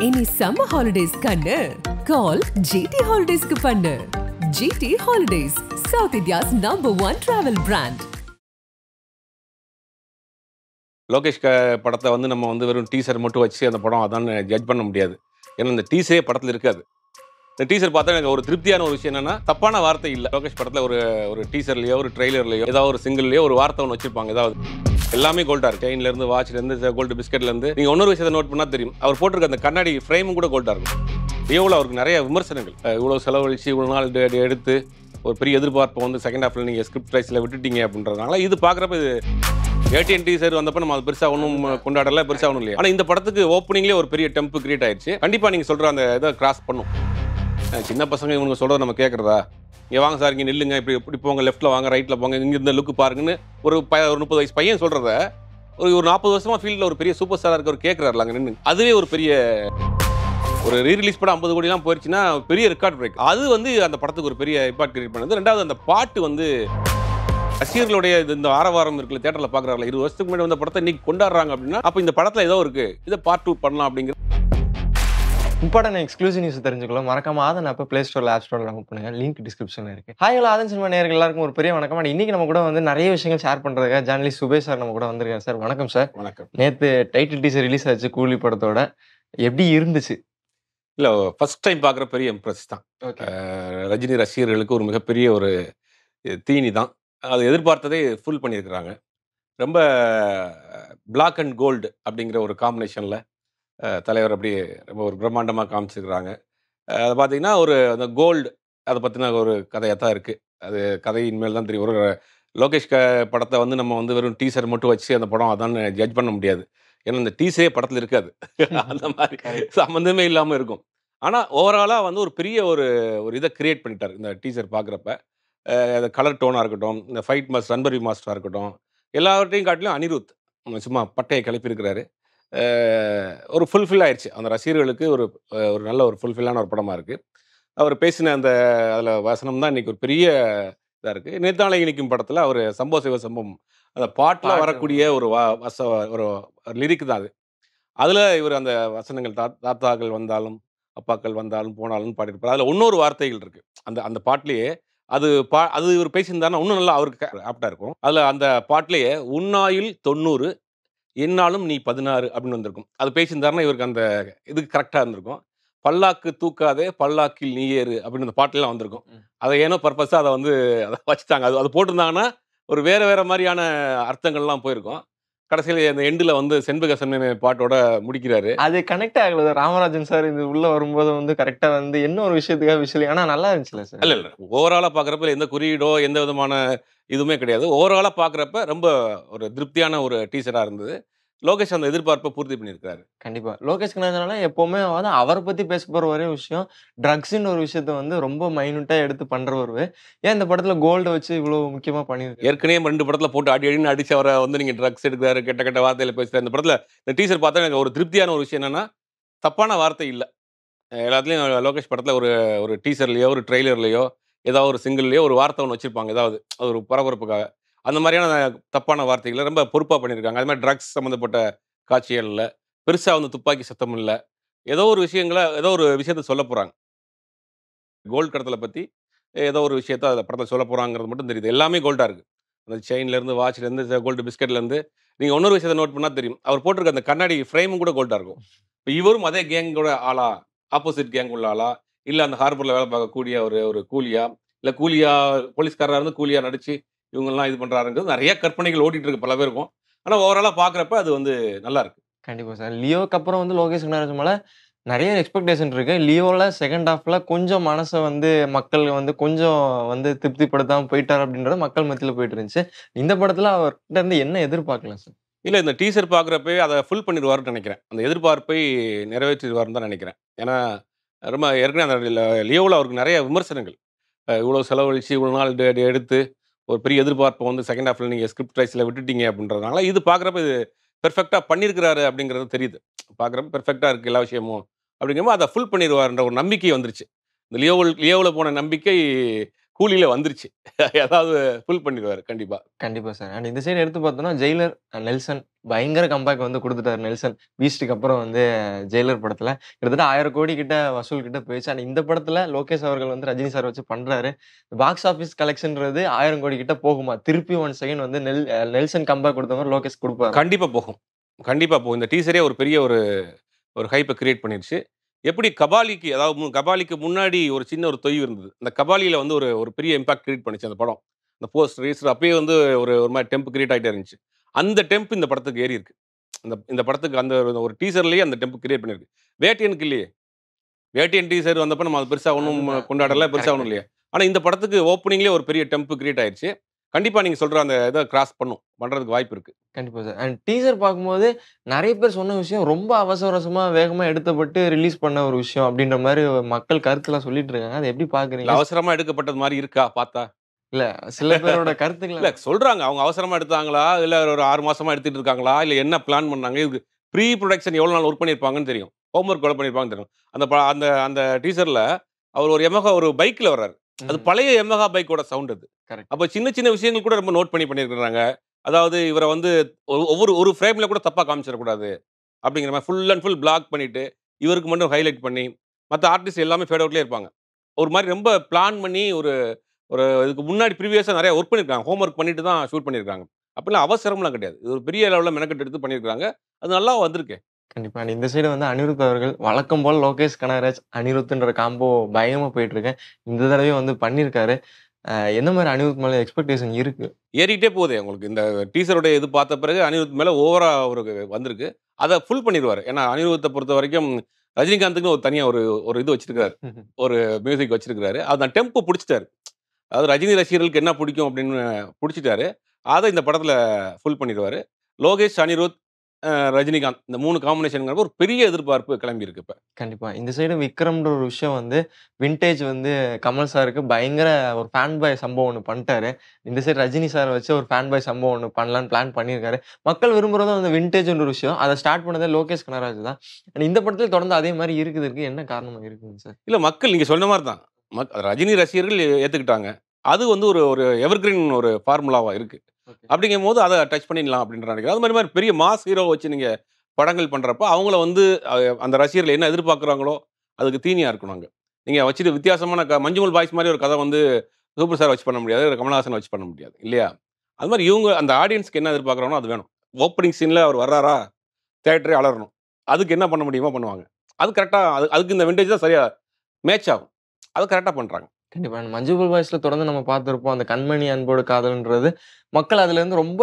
இனி summer holidays கண்ணு call GT Holidays க்கு பண்ணு. GT Holidays, South India's #1 travel brand. Lokesh படத்தை வந்து நம்ம வந்து வெறும் டீசர் மட்டும் வச்சு அந்த படம் அதான் ஜட்ஜ் பண்ண முடியாது. ஏன்னா இந்த டீசரே படத்தில் இருக்காது. இந்த டீசர் பார்த்தா எனக்கு ஒரு திருப்தியான ஒரு விஷயம் என்னன்னா, தப்பான வார்த்தை இல்லை. லோகேஷ் படத்தில் ஒரு டீசர்லையோ ஒரு ட்ரெய்லர்லையோ ஏதாவது ஒரு சிங்கிள்லையோ ஒரு வார்த்தை ஒன்று வச்சிருப்பாங்க. ஏதாவது எல்லாமே கோல்டாக இருக்குது. செயின்லேருந்து வாட்ச்லேருந்து கோல்டு பிஸ்கெட்லேருந்து நீங்கள் இன்னொரு விஷயத்தை நோட் பண்ணால் தெரியும். அவர் போட்டிருக்க அந்த கண்ணாடி ஃப்ரேமும் கூட கோல்டாக இருக்கும். எவ்வளோ அவருக்கு நிறைய விமர்சனங்கள், இவ்வளோ செலவழித்து இவ்வளோ நாள் எடுத்து ஒரு பெரிய எதிர்பார்ப்பை வந்து செகண்ட் ஹாஃபில் நீங்கள் ஸ்கிரிப்ட் ரைஸில் விட்டுட்டீங்க அப்படின்றதுனால இது பார்க்குறப்ப இது ஏடிஎன் டீசர் வந்தப்போ நம்ம அது பெருசாக ஒன்றும் கொண்டாடல, பெருசாக ஒன்றும் இல்லையா. ஆனால் இந்த படத்துக்கு ஓப்பனிங்லேயே ஒரு பெரிய டெம்ப் கிரியேட் ஆயிடுச்சு. கண்டிப்பாக நீங்கள் சொல்கிற அந்த இதை கிராஸ் பண்ணும். சின்ன பசங்க இவங்க சொல்கிறத நம்ம கேட்குறதா, இங்கே வாங்க சார், இங்கே நில்லுங்க, இப்படி போங்க, லெஃப்ட்டில் வாங்க, ரைட்டில் போங்க, இங்கே இந்த லுக்கு பாருங்கன்னு ஒரு 30 வயசு பையன் சொல்கிறத ஒரு 40 வருஷமாக ஃபீல்டில் ஒரு பெரிய சூப்பர் ஸ்டாராக இருக்கவர் கேட்குறாருல அங்கே நின்று. அதுவே ஒரு பெரிய ஒரு ரீரிலீஸ் படம் 50 கோடிலாம் போயிடுச்சுன்னா பெரிய ரெக்கார்ட் பிரேக். அது வந்து அந்த படத்துக்கு ஒரு பெரிய இம்பாக்ட் கிரியேட் பண்ணுது. ரெண்டாவது அந்த பாட்டு வந்து ரசிகர்களுடைய இந்த ஆரவாரம் இருக்குல்ல, தேட்டரில் பார்க்குறாங்களா, 20 வருஷத்துக்கு முன்னாடி வந்த படத்தை இன்னைக்கு கொண்டாடுறாங்க அப்படின்னா அப்போ இந்த படத்தில் ஏதோ இருக்குது, இதை பார்ட் 2 பண்ணலாம் அப்படிங்கிற இம்பார்ட்டன் எக்ஸ்க்ளூசிவ் நியூஸ் தெரிஞ்சுக்கலாம். மறக்காம ஆதன் ஆப்பை ப்ளே ஸ்டோரில் ஆப் ஸ்டோரில் டவுன்லோட் பண்ணுங்க. லிங்க் டிஸ்கிரிப்ஷனில் இருக்கு. ஹாய் ஹலோ ஆதன் சினிமா நேயர்கள் எல்லாருக்கும் ஒரு பெரிய வணக்கம். அண்ட் இன்னைக்கு நம்ம கூட வந்து நிறைய விஷயங்கள் ஷேர் பண்ணுறதுக்காக ஜேர்னலிஸ்ட் சுபேஷ் சார் நம்ம கூட வந்திருக்காரு. சார் வணக்கம் சார். வணக்கம். நேற்று டைட்டில் டீசர் ரிலீஸ் ஆச்சு கூலி படத்தோட, எப்படி இருந்துச்சு? இல்லை, ஃபர்ஸ்ட் டைம் பார்க்குற பெரிய இம்ப்ரெஸ் தான். ரஜினி ரசிகர்களுக்கு ஒரு மிகப்பெரிய ஒரு தீனி தான். அது எதிர்பார்த்ததே ஃபுல் பண்ணியிருக்கிறாங்க. ரொம்ப பிளாக் அண்ட் கோல்டு அப்படிங்கிற ஒரு காம்பினேஷனில் தலைவர் அப்படியே ரொம்ப ஒரு பிரம்மாண்டமாக காமிச்சிருக்கிறாங்க. அதை பார்த்தீங்கன்னா அந்த கோல்டு அதை பற்றின ஒரு கதையாக தான் இருக்குது. அது கதையின் மேல் தான் தெரியும். ஒரு லோகேஷ் படத்தை வந்து நம்ம வந்து வெறும் டீசர் மட்டும் வச்சு அந்த படம் அதான் ஜட்ஜ் பண்ண முடியாது. ஏன்னா இந்த டீசரே படத்தில் இருக்காது. அந்த மாதிரி சம்மந்தமே இல்லாமல் இருக்கும். ஆனால் ஓவராலாக வந்து ஒரு பெரிய ஒரு இதை கிரியேட் பண்ணிட்டார் இந்த டீசர் பார்க்குறப்ப. அந்த கலர் டோனாக இருக்கட்டும், இந்த ஃபைட் மாஸ்டர் ரன்பரி மாஸ்டராக இருக்கட்டும், எல்லாவற்றையும் காட்டிலும் அனிருத் சும்மா பட்டையை கிளப்பியிருக்கிறாரு. ஒரு ஃபுல்ஃபில் ஆயிடுச்சு அந்த ரசிகர்களுக்கு. ஒரு நல்ல ஒரு ஃபுல்ஃபில்லான ஒரு படமாக இருக்குது. அவர் பேசின அந்த அதில் வசனம் தான் இன்றைக்கி ஒரு பெரிய இதாக இருக்குது. நேத்தாலை இனிக்கும் படத்தில் அவர் சம்பவ சிவ சம்பவம் அந்த பாட்டில் வரக்கூடிய ஒரு ஒரு லிரிக் தான் அது. அதில் இவர் அந்த வசனங்கள் தாத்தாக்கள் வந்தாலும் அப்பாக்கள் வந்தாலும் போனாலும் பாடியிருப்பார். அதில் இன்னொரு வார்த்தைகள் இருக்குது அந்த பாட்டிலேயே. அது இவர் பேசியிருந்தாருன்னா இன்னும் நல்லா அவருக்கு ஆப்டாக இருக்கும். அதில் அந்த பாட்டிலேயே உன்னாயில் 90 என்னாலும் நீ 16 அப்படின்னு வந்திருக்கும். அது பேசியிருந்தாருன்னா இவருக்கு அந்த இதுக்கு கரெக்டாக இருந்திருக்கும். பல்லாக்கு தூக்காதே பல்லாக்கில் நீ ஏறு அப்படின்னு அந்த பாட்டுலாம் வந்திருக்கும். அதை ஏனோ பர்பஸாக அதை வச்சுட்டாங்க. அது போட்டிருந்தாங்கன்னா ஒரு வேறு மாதிரியான அர்த்தங்கள்லாம் போயிருக்கும். கடைசியில் அந்த எண்டில் வந்து செண்பக செம்மனை பாட்டோட முடிக்கிறாரு. அது கனெக்ட் ஆகல. ராமராஜன் சார் இது உள்ள வரும்போது வந்து கரெக்டாக வந்து என்ன ஒரு விஷயத்துக்காக விஷயம், ஆனால் நல்லா இருந்துச்சுல்ல சார்? இல்லை ஓவராலாக பார்க்குறப்ப எந்த குறியீடோ எந்த விதமான இதுவுமே கிடையாது. ஓவராலாக பார்க்குறப்ப ரொம்ப ஒரு திருப்தியான ஒரு டீசராக இருந்தது. லோகேஷ் அந்த எதிர்பார்ப்பை பூர்த்தி பண்ணியிருக்காரு. கண்டிப்பா. லோகேஷ் கனகராஜனால எப்பவுமே வந்து அவரை பத்தி பேச போற ஒரே விஷயம் ட்ரக்ஸ்ன்னு ஒரு விஷயத்த வந்து ரொம்ப மைனூட்டா எடுத்து பண்றவரு. ஏன் இந்த படத்துல கோல்ட வச்சு இவ்வளவு முக்கியமா பண்ணிருக்காரு? ஏற்கனவே 2 படத்துல போட்டு அடின்னு அடிச்சு அவரை வந்து நீங்க ட்ரக்ஸ் எடுக்கிறாரு, கெட்ட வார்த்தையில பேசுறாரு. இந்த படத்துல இந்த டீசர் பார்த்தா எனக்கு ஒரு திருப்தியான ஒரு விஷயம் என்னன்னா, தப்பான வார்த்தை இல்லை. எல்லாத்துலயும் லோகேஷ் படத்துல ஒரு டீசர்லயோ ஒரு ட்ரெய்லர்லயோ ஏதாவது ஒரு சிங்கிள்லயோ ஒரு வார்த்தை ஒன்று வச்சிருப்பாங்க. ஏதாவது அது ஒரு பரபரப்புக்காக. அந்த மாதிரியான தப்பான வார்த்தைகளை ரொம்ப பொறுப்பாக பண்ணியிருக்காங்க. அது மாதிரி ட்ரக்ஸ் சம்மந்தப்பட்ட காட்சிகள் இல்லை, பெருசாக வந்து துப்பாக்கி சத்தம் இல்லை. ஏதோ ஒரு விஷயத்த சொல்ல போகிறாங்க. கோல்டு கடத்தலை பற்றி ஏதோ ஒரு விஷயத்த அதில் படத்தில் சொல்ல போகிறாங்கிறது மட்டும் தெரியுது. எல்லாமே கோல்டாக இருக்குது. அந்த செயின்லேருந்து வாட்ச்லேருந்து கோல்டு பிஸ்கெட்லேருந்து நீங்கள் இன்னொரு விஷயத்தை நோட் பண்ணால் தெரியும். அவர் போட்டிருக்க அந்த கண்ணாடி ஃப்ரேமும் கூட கோல்டாக இருக்கும். இப்போ இவரும் அதே கேங்கோட ஆளா, ஆப்போசிட் கேங் உள்ள ஆளா, இல்லை அந்த ஹார்பரில் வேலை பார்க்கக்கூடிய ஒரு கூலியா, இல்லை போலீஸ்காரராக இருந்து கூலியா நடிச்சு இவங்கெல்லாம் இது பண்ணுறாருங்கிறது நிறைய கற்பனைகள் ஓடிட்டு இருக்கு பல பேருக்கும். ஆனால் ஓவராலாக பார்க்குறப்ப அது வந்து நல்லா இருக்கு. கண்டிப்பா சார். லியோக்கு அப்புறம் வந்து லோகேஷ் கனகராஜன் மேல நிறைய எக்ஸ்பெக்டேஷன் இருக்கு. லியோல செகண்ட் ஹாஃப்ல கொஞ்சம் மனசை வந்து மக்கள் வந்து கொஞ்சம் வந்து திருப்திப்படுத்தாம போயிட்டார் அப்படின்றது மக்கள் மத்தியில் போயிட்டு இருந்துச்சு. இந்த படத்துல அவர்கிட்ட இருந்து என்ன எதிர்பார்க்கலாம் சார்? இல்லை, இந்த டீசர் பார்க்குறப்பே அதை ஃபுல் பண்ணிடுவார்னு நினைக்கிறேன். அந்த எதிர்பார்ப்பை நிறைவேற்றிடுவார்னு தான் நினைக்கிறேன். ஏன்னா ரொம்ப ஏற்கனவே அந்த லியோவில் அவருக்கு நிறைய விமர்சனங்கள், இவ்வளோ செலவழித்து இவ்வளோ நாள் எடுத்து ஒரு பெரிய எதிர்பார்ப்பை வந்து செகண்ட் ஹாஃபில் நீங்கள் ஸ்கிரிப்ட் ரைஸில் விட்டுட்டீங்க அப்படின்றதுனால இது பார்க்குறப்ப இது பெர்ஃபெக்டாக பண்ணியிருக்கிறாரு அப்படிங்கிறது தெரியுது. பார்க்குறப்ப பெர்ஃபெக்டாக இருக்குது எல்லா விஷயமும் அப்படிங்கும்போது அதை ஃபுல் பண்ணிடுவார்ன்ற ஒரு நம்பிக்கை வந்துருச்சு. இந்த லியோவில் போன நம்பிக்கை கூலியில வந்துருச்சு. ஏதாவது ஃபுல் பண்ணிருவாரு கண்டிப்பா. கண்டிப்பா சார். அண்ட் இந்த சைடு எடுத்து பார்த்தோம்னா, ஜெயிலர் நெல்சன் பயங்கர கம்பேக் வந்து குடுத்துட்டாரு நெல்சன். பீஸ்ட்க்கு அப்புறம் வந்து ஜெயிலர் படத்துல. கிட்டத்தட்ட 1000 கோடி கிட்ட வசூல் கிட்ட போயிருச்சு. அண்ட் இந்த படத்துல லோகேஷ் அவர்கள் வந்து ரஜினி சார் வச்சு பண்றாரு. பாக்ஸ் ஆஃபிஸ் கலெக்ஷன்றது 1000 கோடி கிட்ட போகுமா? திருப்பி ஒன்ஸ் அகைன் வந்து நெல்சன் கம்பேக் குடுத்த மாரி லோகேஷ் குடுப்பாரா? கண்டிப்பா போகும். கண்டிப்பா போகும். இந்த டீசரே ஒரு பெரிய ஒரு ஹைப்ப கிரியேட் பண்ணிருச்சு. எப்படி கபாலிக்கு அதாவது கபாலிக்கு முன்னாடி ஒரு சின்ன ஒரு தொய்வு இருந்தது. அந்த கபாலியில வந்து ஒரு ஒரு பெரிய இம்பாக்ட் கிரியேட் பண்ணுச்சு அந்த படம். அந்த போஸ்டர், ரீல்ஸ் அப்பயே வந்து ஒரு மாரி டெம்ப் கிரியேட் ஆயிட்டே இருந்துச்சு. அந்த டெம்ப் இந்த படத்துக்கு ஏறியிருக்கு. இந்த இந்த படத்துக்கு அந்த ஒரு டீசர்லயே அந்த டெம்ப் கிரியேட் பண்ணிருக்கு. வேட்டையனுக்கு இல்லையே. வேட்டையன் டீசர் வந்தப்ப நம்ம அது பெருசா ஒண்ணும் அதுதான். கொண்டாடல. பெருசா ஒண்ணும் கரெக்ட். இல்லையே. ஆனா இந்த படத்துக்கு ஓப்பனிங்லயே ஒரு பெரிய டெம்ப் கிரியேட் ஆயிருச்சு. கண்டிப்பா நீங்க சொல்ற அந்த இத கிராஸ் பண்ணும். பண்றதுக்கு வாய்ப்பு இருக்கு. கண்டிப்பா சார். அண்ட் டீசர் பார்க்கும்போது நெறைய பேர் சொன்ன விஷயம் ரொம்ப அவசர அவசரமா வேகமா எடுத்தப்பட்டு ரிலீஸ் பண்ண ஒரு விஷயம் அப்டின்ற மாரி மக்கள் கருத்துலாம் சொல்லிட்டு இருக்காங்க. அத எப்படி இல்ல பார்க்குறீங்க? அவசரமா எடுக்கப்பட்டது மாரி இருக்கா பார்த்தா? இல்ல சில பேரோட கருத்துக்கள இல்ல சொல்றாங்க. அவங்க அவசரமா எடுத்தாங்களா? இல்ல ஒரு 6 மாசமா எடுத்துட்டு இருக்காங்களா? இல்ல என்ன பிளான் பண்ணாங்க? இதுக்கு ப்ரீ புரொடக்ஷன் எவ்வளோ நாள் வொர்க் பண்ணியிருப்பாங்கன்னு தெரியும். ஹோம் ஒர்க் எவ்வளோ பண்ணியிருப்பாங்கன்னு தெரியும். அந்த அந்த டீசர்ல அவர் ஒரு Yamaha ஒரு பைக்ல வர்றாரு. அது ம். பழைய Yamaha பைக்கோட சவுண்ட் அது. கரெக்ட். அப்ப சின்ன சின்ன விஷயங்கள் கூட ரொம்ப நோட் பண்ணியிருக்கிறாங்க. அதாவது இவர வந்து ஒவ்வொரு ஒரு ஃப்ரேம்ல கூட தப்பா காமிச்சிறக்கூடாது. அப்படிங்கிற மாரி ஃபுல் அண்ட் ஃபுல் பிளாக் பண்ணிட்டு, இவருக்கு மட்டும் ஹைலைட் பண்ணி, மத்த ஆர்டிஸ்ட் எல்லாமே ஃபேட் அவுட்லயே இருப்பாங்க. ஒரு மாரி ரொம்ப பிளான் பண்ணி ஒரு ஒரு இதுக்கு முன்னாடி ப்ரீவியஸா நெறைய வொர்க் பண்ணியிருக்காங்க. ஹோம் ஒர்க் பண்ணிட்டு தான் ஷூட் பண்ணியிருக்காங்க. அப்படிலாம் அவசரம்லாம் கிடையாது. இது ஒரு பெரிய லெவல்ல மெனக்கெட்டு எடுத்து பண்ணியிருக்காங்க. அது நல்லாவும் வந்திருக்கு. கண்டிப்பா. And இந்த சைடு வந்து அனிருத் அவர்கள் வழக்கம் போல லோகேஷ் கனகராஜ், அனிருத்ன்ற காம்போ பயங்கரமா போயிட்டு இருக்கு. இந்த தடவையும் வந்து பண்ணியிருக்காரு. எந்த மாரி அனிருத் மேல எக்ஸ்பெக்டேஷன் இருக்கு? ஏறிட்டே போதே உங்களுக்கு. இந்த டீசருடைய இது பார்த்த பிறகு அனிருத் மேல ஓவரா ஒரு வந்திருக்கு. அத ஃபுல் பண்ணிருவாரு. ஏன்னா அனிருத்த பொறுத்தவரைக்கும் ரஜினிகாந்துக்குன்னு ஒரு தனியா ஒரு ஒரு இது வச்சிருக்காரு. ஒரு மியூசிக் வச்சிருக்காரு. அந்த டெம்போ புடிச்சுட்டாரு. அதாவது ரஜினி ரசிகர்களுக்கு என்ன பிடிக்கும் அப்படின்னு புடிச்சுட்டாரு. அத இந்த படத்துல ஃபுல் பண்ணிருவாரு. லோகேஷ், அனிருத், ரஜினிகாந்த் இந்த 3 காம்பினேஷன்ங்கிறப்ப ஒரு பெரிய எதிர்பார்ப்பு கிளம்பியிருக்கு இப்ப. கண்டிப்பா. இந்த சைடு விக்ரம்ன்ற ஒரு விஷயம் வந்து வின்டேஜ் வந்து கமல் சாருக்கு பயங்கர ஒரு ஃபேன் பாய் சம்பவம் ஒண்ணு பண்ணிட்டாரு. இந்த சைடு ரஜினி சார வச்சு ஒரு ஃபேன் பாய் சம்பவம் ஒண்ணு பண்ணலான்னு பிளான் பண்ணியிருக்காரு. மக்கள் விரும்புறதும் அந்த வின்டேஜ்ன்ற ஒரு விஷயம். அத ஸ்டார்ட் பண்ணதே லோகேஷ் கனகராஜ் தான். And இந்த படத்துல தொடர்ந்து அதே மாரி இருக்குறதுக்கு என்ன காரணமா இருக்குங்க சார்? இல்ல மக்கள் நீங்க சொன்ன மாரி தான். ரஜினி ரசிகர்கள் ஏத்துக்கிட்டாங்க. அது வந்து ஒரு ஒரு எவர்கிரீன் ஒரு ஃபார்முலாவா இருக்கு. ஓகே. அப்படிங்கும்போது அத டச் பண்ணிடலாம் அப்படின்ற நினைக்கிறேன். அது மாரி பெரிய மாஸ் ஹீரோவ வச்சு நீங்க படங்கள் பண்றப்ப, அவங்கள வந்து அ அந்த ரசிகர்கள் என்ன எதிர்பார்க்குறாங்களோ, அதுக்கு தீனியா இருக்கணும் அங்க. நீங்க வச்சுட்டு வித்தியாசமான மஞ்சுமல் பாய்ஸ் மாரி ஒரு கதை வந்து சூப்பர் ஸ்டார வச்சு பண்ண முடியாது. கமலஹாசன வச்சு பண்ண முடியாது. இல்லையா? அது மாரி இவங்க அந்த ஆடியன்ஸ்க்கு என்ன எதிர்பார்க்குறாங்களோ அது வேணும். ஓப்பனிங் சீன்ல அவர் வர்றாரா, தியேட்டரே அலறணும். அதுக்கு என்ன பண்ண முடியுமோ பண்ணுவாங்க. அது கரெக்ட்டா அதுக்கு இந்த விண்டேஜ் தான் சரியா மேட்ச் ஆகும். அத கரெக்ட்டா பண்றாங்க. கண்டிப்பா. மஞ்சுமல் பாய்ஸ்ல தொடர்ந்து நம்ம பார்த்திருப்போம். அந்த கண்மணி அன்போடு காதல்ன்றது, மக்கள் அதுலேருந்து ரொம்ப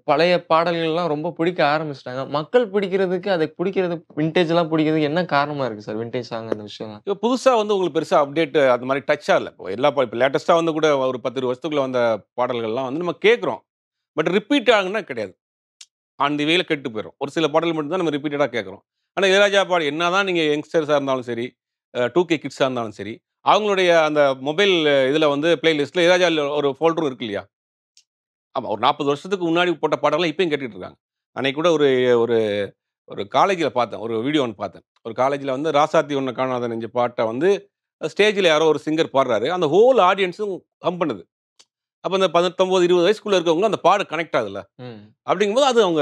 பழைய பாடல்கள்லாம் ரொம்ப பிடிக்க ஆரம்பிச்சுட்டாங்க. மக்கள் பிடிக்கிறதுக்கு, அதை பிடிக்கிறது வின்டேஜ்லாம் பிடிக்கிறதுக்கு என்ன காரணமா இருக்கு சார்? வின்டேஜ் சாங் அந்த விஷயம்லாம். இப்ப புதுசா வந்து உங்களுக்கு பெருசா அப்டேட் அந்த மாரி டச்சா இல்ல. இப்போ எல்லா இப்ப லேட்டஸ்ட்டா வந்து கூட ஒரு 10, 20 வருஷத்துக்குள்ள வந்த பாடல்கள்லாம் வந்து நம்ம கேட்குறோம். பட் ரிப்பீட் ஆகுன்னா கிடையாது. ஆன் தி வேல கெட்டு போயிரும். ஒரு சில பாடல் மட்டும் தான் நம்ம ரிப்பீட்டடா கேட்குறோம். ஆனா இளையராஜா பாடல் என்னதான் நீங்க யங்ஸ்டர்ஸா இருந்தாலும் சரி, 2கே கிட்ஸா இருந்தாலும் சரி, அவங்களுடைய அந்த மொபைல் இதுல வந்து பிளேலிஸ்ட்ல இளையராஜா ஒரு ஃபோல்டரும் இருக்கு இல்லையா? ஆமா. ஒரு 40 வருஷத்துக்கு முன்னாடி போட்ட பாடல்லாம் இப்பயும் கேட்டுட்டு இருக்காங்க. அன்னைக்கு கூட ஒரு ஒரு ஒரு காலேஜ்ல பார்த்தேன். ஒரு வீடியோ ஒண்ணு பார்த்தேன். ஒரு காலேஜ்ல வந்து ராசாத்தி ஒண்ண காணாத நெஞ்சு பாட்ட வந்து ஸ்டேஜ்ல யாரோ ஒரு சிங்கர் பாடுறாரு. அந்த ஹோல் ஆடியன்ஸும் ஹம் பண்ணுது. அப்ப அந்த 19, 20 வயசுக்குள்ள இருக்கவங்க அந்த பாடு கனெக்ட் ஆகுதுல்ல. ம். அப்படிங்கும்போது அது அவங்க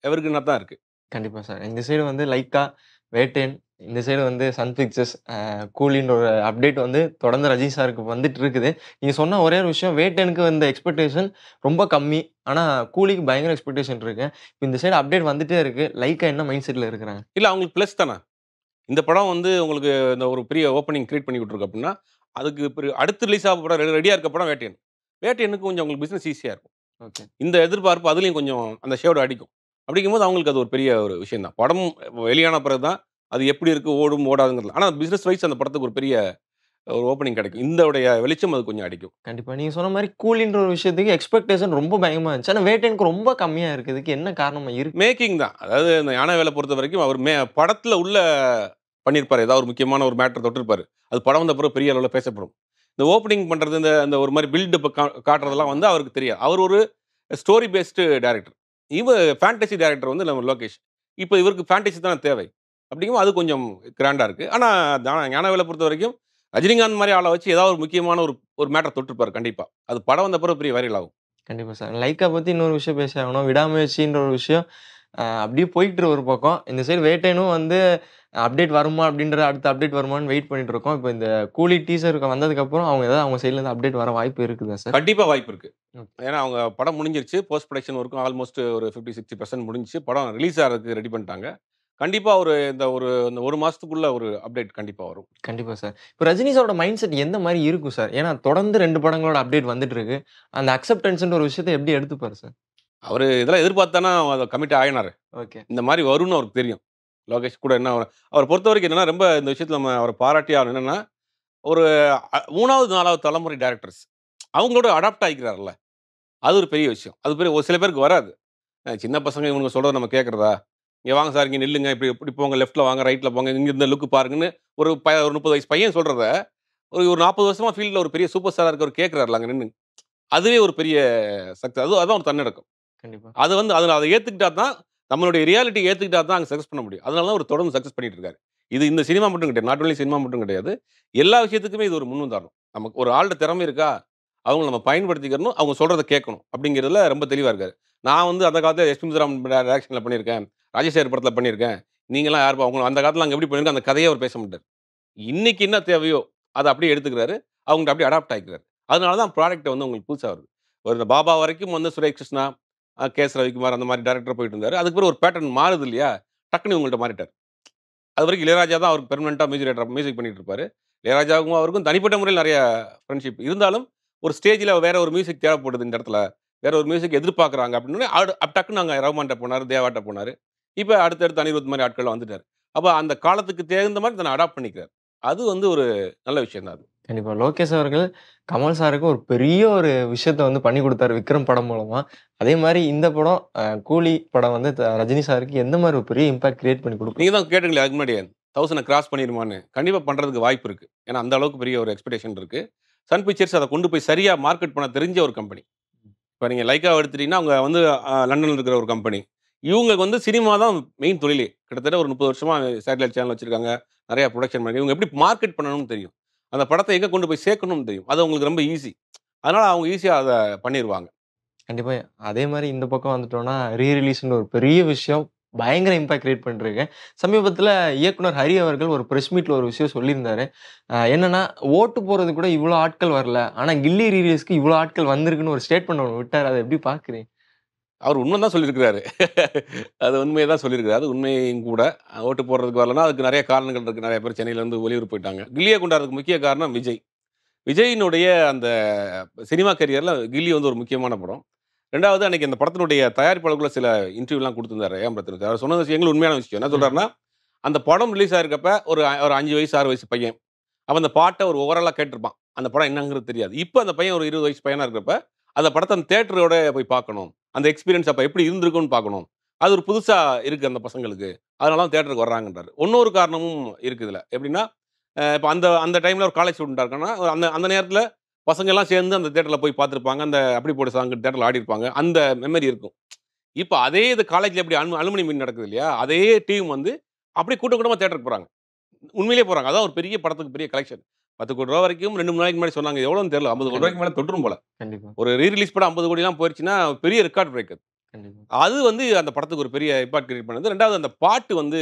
எவர்கிரீனா தான் இருக்கு. கண்டிப்பா சார். இந்த சைடு வந்து லைக்கா, வேட்டையன், இந்த சைடு வந்து சன் பிக்சர்ஸ், கூலின்ற ஒரு அப்டேட் வந்து தொடர்ந்து ரஜினி சாருக்கு வந்துட்டு இருக்குது. நீங்க சொன்ன ஒரே ஒரு விஷயம் வேட்டையனுக்கு வந்த எக்ஸ்பெக்டேஷன் ரொம்ப கம்மி. ஆனா கூலிக்கு பயங்கர எக்ஸ்பெக்டேஷன் இருக்கு. இந்த சைடு அப்டேட் வந்துட்டே இருக்கு. லைக்கா என்ன மைண்ட் செட்ல இருக்கிறாங்க? இல்ல அவங்களுக்கு பிளஸ் தானே. இந்த படம் வந்து உங்களுக்கு இந்த ஒரு பெரிய ஓப்பனிங் கிரியேட் பண்ணி விட்டுருக்கு அப்படின்னா, அதுக்கு அடுத்து ரிலீஸ் ஆக படம் ரெடியா இருக்க படம் வேட்டையன். வேட்டையனுக்கு கொஞ்சம் உங்களுக்கு பிசினஸ் ஈஸியா இருக்கும். ஓகே. இந்த எதிர்பார்ப்பு அதிலயும் கொஞ்சம் அந்த ஷேடோ அடிக்கும். அப்படிங்கும்போது அவங்களுக்கு அது ஒரு பெரிய ஒரு விஷயம் தான். படம் வெளியான பிறகு தான் அது எப்படி இருக்கு, ஓடும், ஓடாதுங்கிறது. ஆனா பிசினஸ் வைஸ் அந்த படத்துக்கு ஒரு பெரிய ஒரு ஓப்பனிங் கிடைக்கும். இந்த உடைய வெளிச்சம் அது கொஞ்சம் அடிக்கும். கண்டிப்பா. நீங்க சொன்ன மாரி கூலின்ற ஒரு விஷயத்துக்கு எக்ஸ்பெக்டேஷன் ரொம்ப பயங்கரமா இருந்துச்சு. ஆனா வேட்டையனுக்கு ரொம்ப கம்மியா இருக்கு. இதுக்கு என்ன காரணமா இருக்கு? மேக்கிங் தான். அதாவது இந்த யானை வேல பொறுத்தவரைக்கும் அவர் படத்துல உள்ள பண்ணியிருப்பாரு. ஏதாவது ஒரு முக்கியமான ஒரு மேட்டர் தொட்டிருப்பாரு. அது படம் வந்த பிறகு பெரிய அளவுல பேசப்படும். இந்த ஓப்பனிங் பண்றது, இந்த இந்த ஒரு மாரி பில்டப் காட்டுறதெல்லாம் வந்து அவருக்கு தெரியாது. அவர் ஒரு story based director. Fantasy director வந்து நம்ம லோகேஷ். இப்ப இவருக்கு ஃபேண்டசி தானே தேவை. அப்படிங்கும்போது அது கொஞ்சம் கிராண்டா இருக்கு. ஆனா ஞானவேல பொறுத்தவரைக்கும் ரஜினிகாந்த் மாரி ஆள வச்சு ஏதாவது ஒரு முக்கியமான ஒரு ஒரு மேட்டர் தொட்டிருப்பாரு கண்டிப்பா. அது படம் வந்த பிறகு பெரிய வைரல் ஆகும். கண்டிப்பா சார். லைக்கா பத்தி இன்னொரு விஷயம் பேசி ஆகணும். விடாமுயற்சின்ற ஒரு விஷயம் அப்படியே போயிட்டு ஒரு பக்கம். இந்த சைடு வேட்டையனும் வந்து அப்டேட் வருமா அப்படின்ற அடுத்த அப்டேட் வருமான்னு வெயிட் பண்ணிட்டு இருக்கோம். இப்ப இந்த கூலி டீசர் வந்ததுக்கப்புறம் அவங்க ஏதாவது அவங்க சைட்ல இருந்து அப்டேட் வர வாய்ப்பு இருக்குதா சார்? கண்டிப்பா வாய்ப்பு இருக்கு. ம். ஏன்னா அவங்க படம் முடிஞ்சிருச்சு. போஸ்ட் புரொடக்ஷன் ஒர்க்கும் ஆல்மோஸ்ட் ஒரு 50, 60% முடிஞ்சுச்சு. படம் ரிலீஸ் ஆறதுக்கு ரெடி பண்ணிட்டாங்க. கண்டிப்பா இந்த 1 மாசத்துக்குள்ள ஒரு அப்டேட் கண்டிப்பா வரும். கண்டிப்பா சார். இப்ப ரஜினி சாரோட மைண்ட் செட் எந்த மாரி இருக்கும் சார்? ஏன்னா தொடர்ந்து 2 படங்களோட அப்டேட் வந்துட்டு இருக்கு. அந்த அக்செப்டன்ஸ்ன்ற ஒரு விஷயத்த எப்படி எடுத்துப்பாரு சார்? அவரு இதெல்லாம் எதிர்பார்த்து தானே அத கமிட் ஆயினாரு. ஓகே. இந்த மாரி வரும்னு அவருக்கு தெரியும். லோகேஷ் கூட என்ன அவர பொறுத்தவரைக்கும் என்னன்னா, ரொம்ப இந்த விஷயத்துல நம்ம அவர பாராட்டியே ஆகணும். என்னன்னா, ஒரு 3வது, 4வது தலைமுறை டைரக்டர்ஸ் அவங்களோட அடாப்ட் ஆயிக்கிறார்ல. அது ஒரு பெரிய விஷயம். அது பெரிய ஒரு சில பேருக்கு வராது. சின்ன பசங்க இவனுங்க சொல்றத நம்ம கேட்கிறதா? இங்க வாங்க சார், இங்க நில்லுங்க. இப்படி போங்க. லெஃப்ட்ல வாங்க, ரைட்ல போங்க. இங்க இந்த லுக் பாருங்கன்னு ஒரு 30 வயசு பையன் சொல்றத, ஒரு 40 வருஷமா ஃபீல்ட்ல ஒரு பெரிய சூப்பர் ஸ்டாரா இருக்கவர் கேட்கிறார்ல அங்க நின்னு. அதுவே ஒரு பெரிய சக்சஸ். அதான் ஒரு தன்னடக்கம். கண்டிப்பா. அது வந்து அத ஏத்துக்கிட்டா தான் நம்மளுடைய ரியாலிட்டி ஏத்துக்கிட்டா தான் அங்க சக்சஸ் பண்ண முடியும். அதனால தான் அவரு தொடர்ந்து சக்சஸ் பண்ணிட்டு இருக்காரு. இது இந்த சினிமா மட்டும் கிடையாது. நாட் ஒன்லி சினிமா மட்டும் கிடையாது. எல்லா விஷயத்துக்குமே இது ஒரு முன்னுதாரணம். நமக்கு ஒரு ஆள்ட்ட திறமை இருக்கா? அவங்கள நம்ம பயன்படுத்திக்கிறணும். அவங்க சொல்றத கேட்கணும். அப்படிங்கிறதுல ரொம்ப தெளிவா இருக்காரு. நான் வந்து அந்த காலத்துல எஸ். பி. முத்துராமன் டைரக்ஷன்ல பண்ணியிருக்கேன். ராஜசேகர் படத்துல பண்ணியிருக்கேன். நீங்கலாம் யாருப்பா? அவங்க அந்த காலத்துல நாங்க எப்படி பண்ணியிருக்கோம் அந்த கதையே அவர் பேச மாட்டாரு. இன்னைக்கு என்ன தேவையோ, அத அப்படியே எடுத்துக்கிறாரு. அவங்கட்ட அப்படியே அடாப்ட் ஆயிக்கிறாரு. அதனால தான் ப்ராடக்ட் வந்து உங்களுக்கு புதுசா வருது. ஒரு இந்த பாபா வரைக்கும் வந்து சுரேஷ் கிருஷ்ணா, கே.எஸ். ரவிக்குமார் அந்த மாரி டைரக்டரா போயிட்டு இருந்தாரு. அதுக்கு பிறகு ஒரு பேட்டர்ன் மாறுது இல்லையா? டக்குனு இவங்கள்ட்ட மாறிட்டாரு. அதுவரைக்கும் இளையராஜா தான் அவருக்கு பெர்மனன்ட்டா மியூசிக் பண்ணிட்டு இருப்பாரு. இளையராஜாவுக்கும் அவருக்கும் தனிப்பட்ட முறையில நெறைய ஃப்ரெண்ட்ஷிப் இருந்தாலும், ஒரு ஸ்டேஜ்ல வேற ஒரு மியூசிக் தேவைப்படுது இந்த இடத்துல. வேற ஒரு மியூசிக் எதிர்பார்க்குறாங்க அப்டின்னோனே, டக்குனு அங்க ரகுமான்ட்ட போனாரு, தேவாட்ட போனாரு. இப்ப அடுத்தடுத்து அனிருத் மாரி ஆட்கள் வந்துட்டாரு. அப்ப அந்த காலத்துக்கு தகுந்த மாரி தன்ன அடாப்ட் பண்ணிக்கிறாரு. அது வந்து ஒரு நல்ல விஷயம் தான் அது. கண்டிப்பா. லோகேஷ் அவர்கள் கமல் சாருக்கு ஒரு பெரிய ஒரு விஷயத்த வந்து பண்ணி குடுத்தாரு விக்ரம் படம் மூலமா. அதே மாரி இந்த படம் கூலி படம் வந்து ரஜினி சாருக்கு எந்த மாரி ஒரு பெரிய இம்பாக்ட் கிரியேட் பண்ணி குடுக்கும்? நீங்க தான் கேட்டீங்களே அதுக்கு முன்னாடியே. 1000 கிராஸ் பண்ணிருமான்னு. கண்டிப்பா பண்றதுக்கு வாய்ப்பு இருக்கு. ஏன்னா, அந்த அளவுக்கு பெரிய ஒரு எக்ஸ்பெக்டேஷன் இருக்கு. சன் பிக்சர்ஸ் அத கொண்டு போய் சரியா மார்க்கெட் பண்ண தெரிஞ்ச ஒரு கம்பெனி. இப்ப நீங்க லைக்காவ எடுத்துட்டீங்கன்னா, அவங்க வந்து லண்டன்ல இருக்கிற ஒரு கம்பெனி. இவங்களுக்கு வந்து சினிமா தான் மெயின் தொழிலே. கிட்டத்தட்ட ஒரு 30 வருஷமா சேட்டலைட் சேனல் வச்சிருக்காங்க. நெறைய புரொடக்ஷன் பண்ணி இவங்க எப்படி மார்க்கெட் பண்ணணும்னு தெரியும். அந்த படத்த எங்க கொண்டு போய் சேர்க்கணும்னு தெரியும். அது அவங்களுக்கு ரொம்ப ஈஸி. அதனால அவங்க ஈஸியா அத பண்ணிருவாங்க. கண்டிப்பா. அதே மாரி இந்த பக்கம் வந்துட்டோம்னா, ரிலீஸ்ன்னு ஒரு பெரிய விஷயம். பயங்கர இம்பாக்ட் கிரியேட் பண்ணிருக்கு. சமீபத்தில இயக்குனர் ஹரி அவர்கள் ஒரு பிரஸ் மீட்ல ஒரு விஷயம் சொல்லியிருந்தாரு. என்னன்னா, ஓட்டு போடுறதுக்கு கூட இவ்ளோ ஆட்கள் வரல. ஆனா கில்லி ரிலீஸ்க்கு இவ்ளோ ஆட்கள் வந்திருக்குன்னு ஒரு ஸ்டேட்மெண்ட் ஒண்ணு விட்டாரு. அத எப்படி பார்க்கிறீங்க? அவர் உண்ம தான் சொல்லியிருக்கிறாரு. அது உண்மைய தான் சொல்லியிருக்கிறாரு. அது உண்மையும் கூட. ஓட்டு போடுறதுக்கு வரலன்னா, அதுக்கு நெறைய காரணங்கள் இருக்கு. நெறைய பேர் சென்னையிலருந்து வெளியூர் போயிட்டாங்க. கில்லிய கொண்டாடுறதுக்கு முக்கிய காரணம் விஜய். விஜயினுடைய அந்த சினிமா கேரியர்ல கில்லி வந்து ஒரு முக்கியமான படம். 2வது அன்னைக்கு அந்த படத்தினுடைய தயாரிப்பாளருக்குள்ள சில இன்டர்வியூலாம் குடுத்திருந்தாரு ஏஆர் ரத்னம். அவர் சொன்ன விஷயங்கள் உண்மையான விஷயம். என்ன ம். சொல்றாருன்னா, அந்த படம் ரிலீஸ் ஆயிருக்கப்ப ஒரு 5 வயசு, 6 வயசு பையன். அவன் அந்த பாட்ட ஒரு ஓரலா கேட்டிருப்பான். அந்த படம் என்னங்கிறது தெரியாது. இப்ப அந்த பையன் ஒரு 20 வயசு பையனா இருக்கிறப்ப, அந்த படத்த அந்த தியேட்டரோட போய் பார்க்கணும். அந்த எக்ஸ்பீரியன்ஸ் அப்ப எப்படி இருந்திருக்கும்னு பார்க்கணும். அது ஒரு புதுசா இருக்கு அந்த பசங்களுக்கு. அதனால தான் தியேட்டருக்கு வர்றாங்கன்றாரு. இன்னொரு காரணமும் இருக்கு இதுல. எப்படின்னா, இப்ப அந்த அந்த டைம்ல ஒரு காலேஜ் ஸ்டூடெண்ட்டா இருக்கான்னா, அந்த அந்த நேரத்துல பசங்க எல்லாம் சேர்ந்து அந்த தியேட்டர்ல போய் பார்த்திருப்பாங்க. அந்த "அப்படி போடு சாங்" தியேட்டர்ல ஆடியிருப்பாங்க. அந்த மெமரி இருக்கும். இப்ப அதே இது காலேஜ்ல எப்படி அலுமினி மீட் நடக்குது இல்லையா? அதே டீம் வந்து அப்படியே கூட்டம் கூட்டமா தியேட்டருக்கு போறாங்க. உண்மையிலேயே போறாங்க. அதான் ஒரு பெரிய படத்துக்கு பெரிய கலெக்ஷன். ரூ. 10,00,00,000 வரைக்கும் 2, 3 நாளைக்கு முன்னாடி சொன்னாங்க. எவ்வளோன்னு தெரியல. ரூ. 50,00,00,000 மேல தொட்டுரும் போல. கண்டிப்பா, ஒரு ரிலீஸ் படம் 50,00,00,000லாம் போயிருச்சுன்னா, பெரிய ரெக்கார்ட் பிரேக் அது. கண்டிப்பா. அது வந்து அந்த படத்துக்கு ஒரு பெரிய இம்பாக்ட் கிரியேட் பண்ணுது. 2வது அந்த பாட்டு வந்து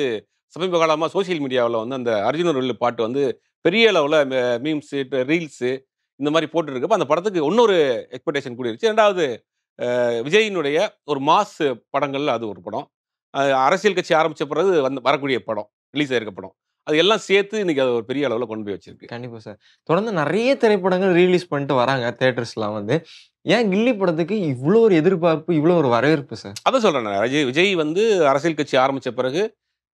சமீப காலமா சோசியல் மீடியாவுல வந்து அந்த அர்ஜுன் ஒரு பாட்டு வந்து பெரிய அளவுல மீம்ஸு, ரீல்ஸு இந்த மாரி போட்டுருக்கப்ப, அந்த படத்துக்கு இன்னொரு எக்ஸ்பெக்டேஷன் கூடிருச்சு. 2வது விஜயினுடைய ஒரு மாஸ் படங்கள்ல அது ஒரு படம். அரசியல் கட்சி ஆரம்பிச்ச பிறகு வரக்கூடிய படம். ரிலீஸ் ஆயிருக்க படம். அது எல்லாம் சேர்த்து இன்னைக்கு அது ஒரு பெரிய அளவுல கொண்டு போய் வச்சிருக்கு. கண்டிப்பா சார். தொடர்ந்து நெறைய திரைப்படங்கள் ரிலீஸ் பண்ணிட்டு வராங்க தியேட்டர்ஸ்லாம் வந்து. ஏன் கில்லி படத்துக்கு இவ்ளோ ஒரு எதிர்பார்ப்பு, இவ்ளோ ஒரு வரவேற்பு சார்? அதான் சொல்றேன் நான். விஜய் வந்து அரசியல் கட்சி ஆரம்பிச்ச பிறகு